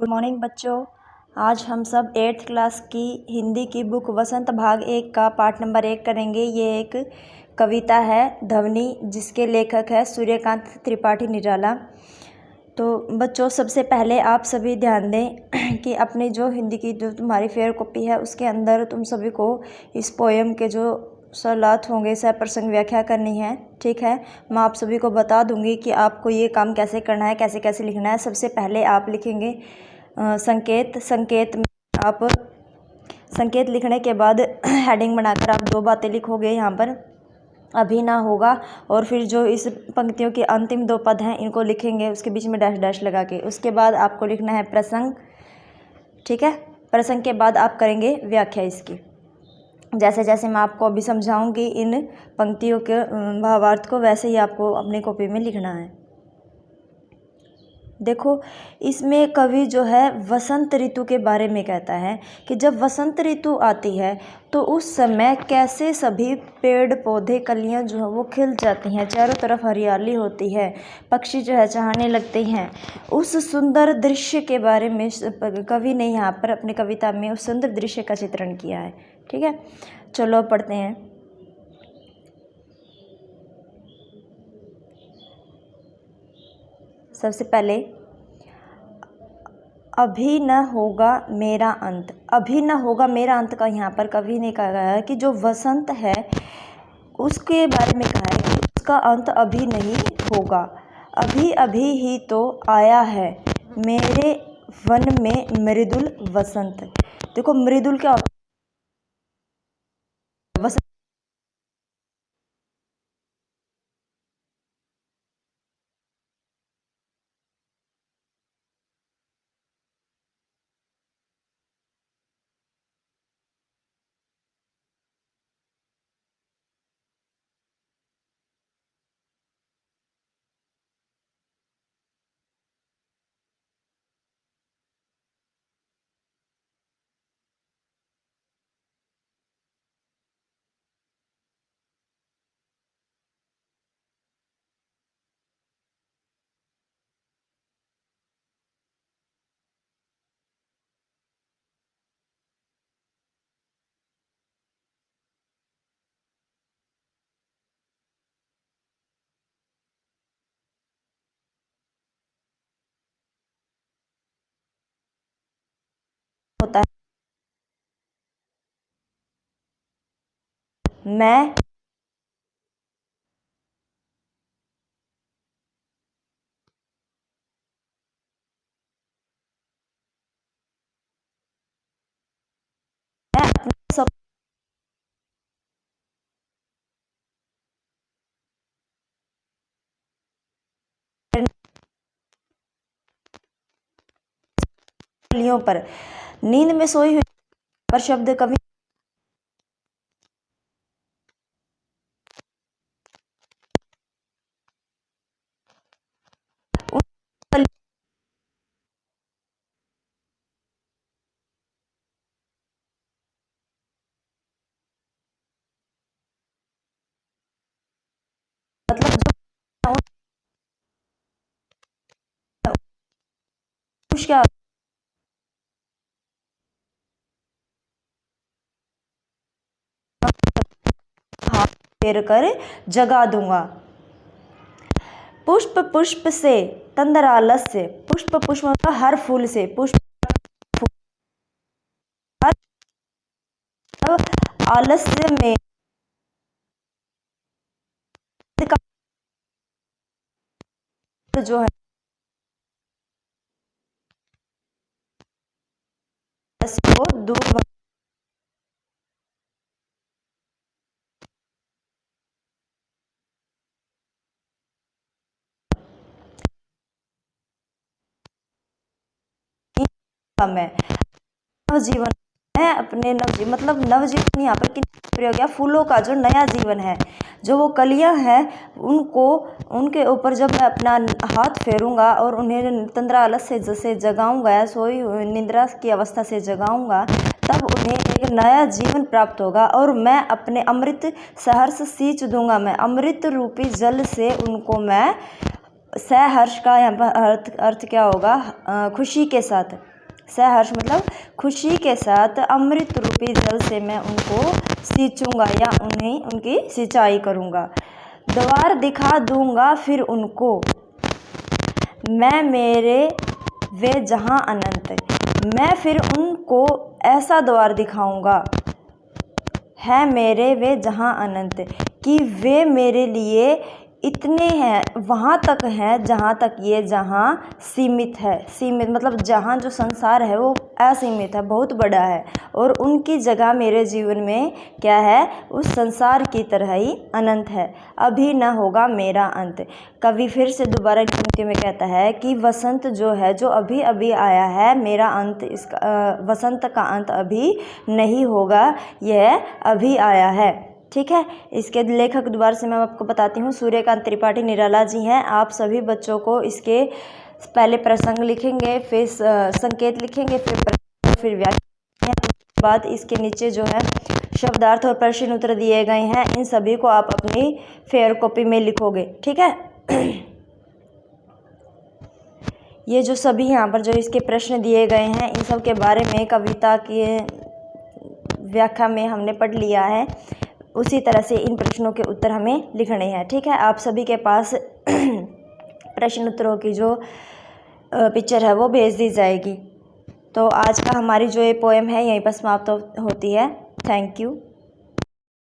Good morning बच्चों। आज हम सब 8th क्लास की हिंदी की बुक वसंत भाग 1 का पार्ट नंबर 1 करेंगे। ये एक कविता है ध्वनि, जिसके लेखक है सूर्यकांत त्रिपाठी निराला। तो बच्चों, सबसे पहले आप सभी ध्यान दें कि अपनी जो हिंदी की जो तुम्हारी फेयर कॉपी है उसके अंदर तुम सभी को इस पोएम के जो सवालात होंगे सह प्रसंग व्याख्या करनी है। ठीक है, मैं आप सभी को बता दूंगी कि आपको ये काम कैसे करना है, कैसे कैसे लिखना है। सबसे पहले आप लिखेंगे संकेत में आप संकेत लिखने के बाद हेडिंग बनाकर आप दो बातें लिखोगे। यहाँ पर अभी ना होगा, और फिर जो इस पंक्तियों के अंतिम दो पद हैं इनको लिखेंगे उसके बीच में डैश डैश लगा के। उसके बाद आपको लिखना है प्रसंग। ठीक है, प्रसंग के बाद आप करेंगे व्याख्या इसकी। जैसे जैसे मैं आपको अभी समझाऊंगी इन पंक्तियों के भावार्थ को, वैसे ही आपको अपनी कॉपी में लिखना है। देखो, इसमें कवि जो है वसंत ऋतु के बारे में कहता है कि जब वसंत ऋतु आती है तो उस समय कैसे सभी पेड़ पौधे कलियां जो है वो खिल जाती हैं, चारों तरफ हरियाली होती है, पक्षी जो है चहकने लगते हैं। उस सुंदर दृश्य के बारे में कवि ने यहाँ पर अपनी कविता में उस सुंदर दृश्य का चित्रण किया है। ठीक है, चलो पढ़ते हैं। सबसे पहले अभी न होगा मेरा अंत। अभी न होगा मेरा अंत का यहाँ पर कवि ने कहा है कि जो वसंत है उसके बारे में कहा है कि उसका अंत अभी नहीं होगा, अभी अभी ही तो आया है मेरे वन में मृदुल वसंत। देखो, मृदुल क्या होता है? वसंत होता है। मैं अपने सपनों पर नींद में सोई हुई पर शब्द कवि उन मतलब जो क्या हाथ फेर कर जगा दूंगा। पुष्प पुष्प से तंद्रालस से, पुष्प पुष्प का हर फूल से, पुष्प आलस्य में जो है को दूर में नवजीवन है अपने नवजीवन, मतलब नवजीवन यहाँ पर किन प्रयोग किया? फूलों का जो नया जीवन है, जो वो कलियां हैं उनको, उनके ऊपर जब मैं अपना हाथ फेरूंगा और उन्हें तंद्रा आलस से जैसे जगाऊंगा, सोई हुई निद्रा की अवस्था से जगाऊंगा, तब उन्हें एक नया जीवन प्राप्त होगा और मैं अपने अमृत सहर्ष सींच दूंगा। मैं अमृत रूपी जल से उनको मैं सहर्ष का यहाँ पर अर्थ क्या होगा? खुशी के साथ। सहर्ष मतलब खुशी के साथ अमृत रूपी जल से मैं उनको सींचूंगा या उनकी सिंचाई करूंगा। द्वार दिखा दूंगा फिर उनको, मैं मेरे वे जहां अनंत। मैं फिर उनको ऐसा द्वार दिखाऊंगा है मेरे वे जहां अनंत, कि वे मेरे लिए इतने हैं, वहाँ तक हैं जहाँ तक ये जहाँ सीमित है। सीमित मतलब जहाँ जो संसार है वो असीमित है, बहुत बड़ा है, और उनकी जगह मेरे जीवन में क्या है? उस संसार की तरह ही अनंत है। अभी न होगा मेरा अंत। कवि फिर से दोबारा इस पंक्ति में कहता है कि वसंत जो है, जो अभी अभी आया है, मेरा अंत इसका वसंत का अंत अभी नहीं होगा, यह अभी आया है। ठीक है, इसके लेखक दोबारा से मैं आपको बताती हूँ, सूर्यकांत त्रिपाठी निराला जी हैं। आप सभी बच्चों को इसके पहले प्रसंग लिखेंगे, फिर संकेत लिखेंगे, फिर व्याख्या, उसके बाद इसके नीचे जो है शब्दार्थ और प्रश्न उत्तर दिए गए हैं, इन सभी को आप अपनी फेयर कॉपी में लिखोगे। ठीक है, ये जो सभी यहाँ पर जो इसके प्रश्न दिए गए हैं, इन सब के बारे में कविता की व्याख्या में हमने पढ़ लिया है। उसी तरह से इन प्रश्नों के उत्तर हमें लिखने हैं। ठीक है, आप सभी के पास प्रश्न उत्तरों की जो पिक्चर है वो भेज दी जाएगी। तो आज का हमारी जो ये पोएम है यहीं पर समाप्त होती है। Thank you.